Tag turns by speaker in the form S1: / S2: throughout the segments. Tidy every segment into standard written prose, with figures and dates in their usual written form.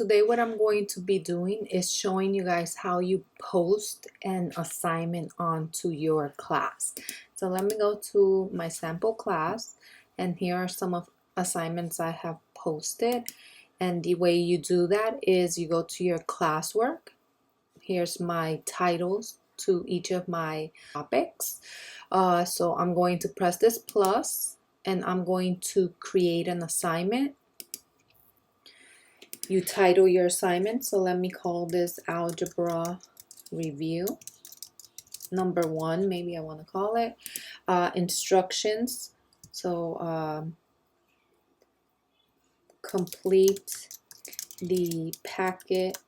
S1: today what I'm going to be doing is showing you guys how you post an assignment onto your class. So let me go to my sample class, and here are some of assignments I have posted. And the way you do that is you go to your classwork. Here's my titles to each of my topics. So I'm going to press this plus, and I'm going to create an assignment. You title your assignment, so let me call this algebra review number 1, maybe I want to call it. Instructions, so complete the packet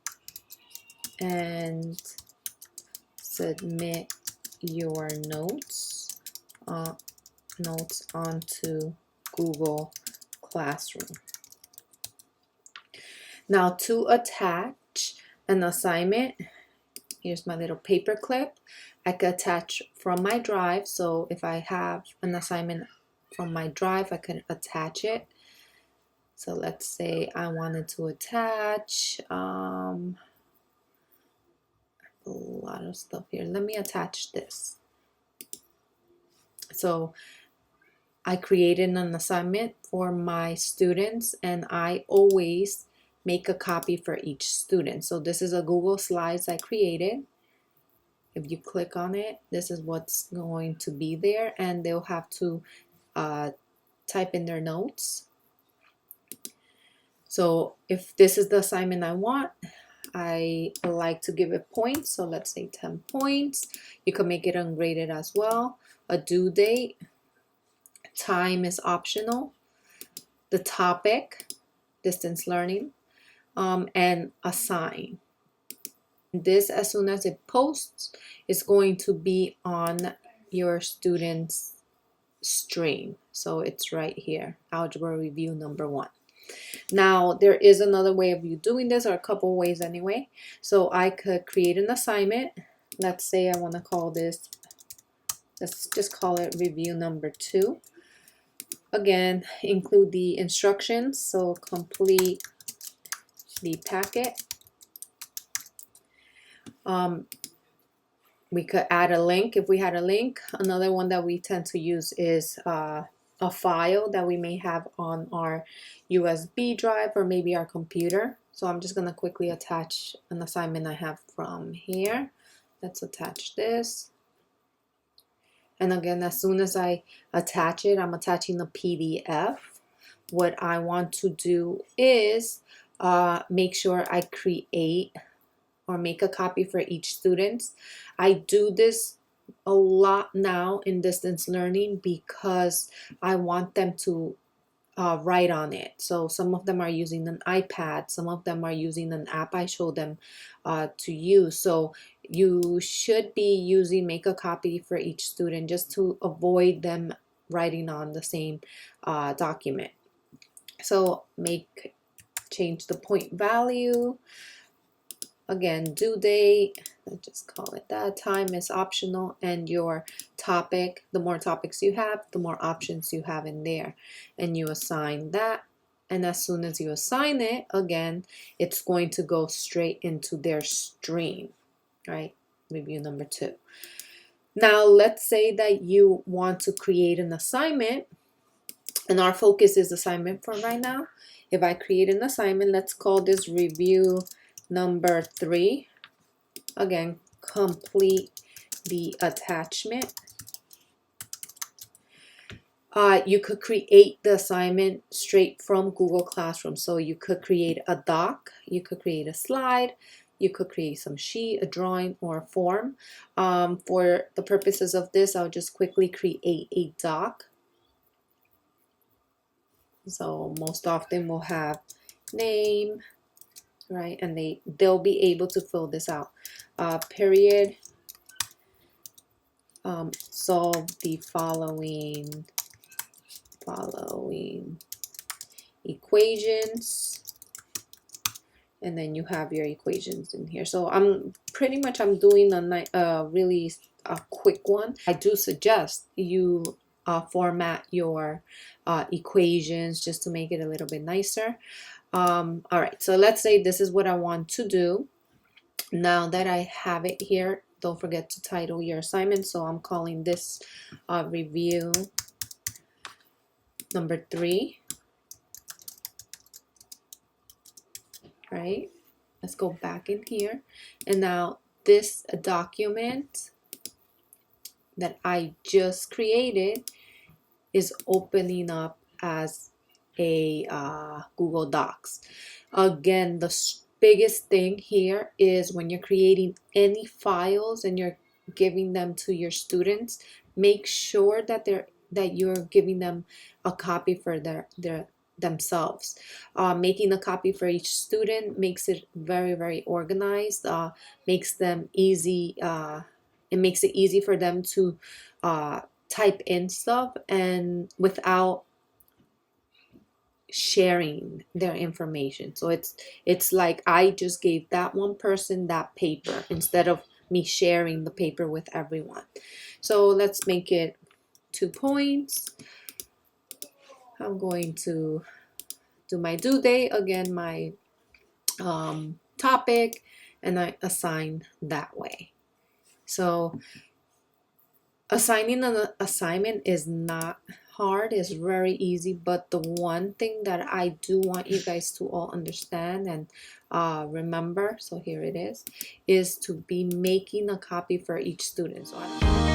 S1: and submit your notes onto Google Classroom. Now to attach an assignment, here's my little paper clip. I could attach from my drive, so if I have an assignment from my drive, I can attach it. So let's say I wanted to attach a lot of stuff here. Let me attach this. So I created an assignment for my students, and I always make a copy for each student. So this is a Google Slides I created. If you click on it, this is what's going to be there, and they'll have to type in their notes. So if this is the assignment I want, I like to give it points. So let's say 10 points. You can make it ungraded as well. A due date, time is optional. The topic, distance learning, and assign. This, as soon as it posts, is going to be on your student's stream. So it's right here, algebra review number 1. Now there is another way of you doing this, or a couple ways anyway. So I could create an assignment. Let's say I want to call this, let's just call it review number 2. Again, include the instructions, so complete the packet. We could add a link if we had a link. Another one that we tend to use is a file that we may have on our USB drive or maybe our computer. So I'm just going to quickly attach an assignment I have from here. Let's attach this. And again, as soon as I attach it, I'm attaching a PDF. What I want to do is make sure I create or make a copy for each student. I do this a lot now in distance learning because I want them to write on it. So some of them are using an iPad, some of them are using an app I show them to use. So you should be using make a copy for each student just to avoid them writing on the same document. So change the point value. Again, due date, let's just call it that. Time is optional, and your topic, the more topics you have, the more options you have in there. And you assign that. And as soon as you assign it, again, it's going to go straight into their stream, right? Review number 2. Now, let's say that you want to create an assignment, and our focus is assignment for right now. If I create an assignment, let's call this review number 3. Again, complete the attachment. You could create the assignment straight from Google Classroom. So you could create a doc, you could create a slide, you could create some sheet, a drawing, or a form. For the purposes of this, I'll just quickly create a doc. So most often we'll have name, right? And they'll be able to fill this out. Period. Solve the following equations, and then you have your equations in here. So I'm doing a really quick one. I do suggest you format your equations just to make it a little bit nicer. All right, so let's say this is what I want to do. Now that I have it here, don't forget to title your assignment. So I'm calling this review number 3. Right? Let's go back in here. And now this document that I just created is opening up as a Google Docs. Again, the biggest thing here is when you're creating any files and you're giving them to your students, make sure that you're giving them a copy for themselves. Making a copy for each student makes it very, very organized, makes them easy. It makes it easy for them to type in stuff and without sharing their information. So it's like I just gave that one person that paper instead of me sharing the paper with everyone. So let's make it 2 points. I'm going to do my due date, again my topic, and I assign that way. So assigning an assignment is not hard, it's very easy, but the one thing that I do want you guys to all understand and remember, so here it is to be making a copy for each student. So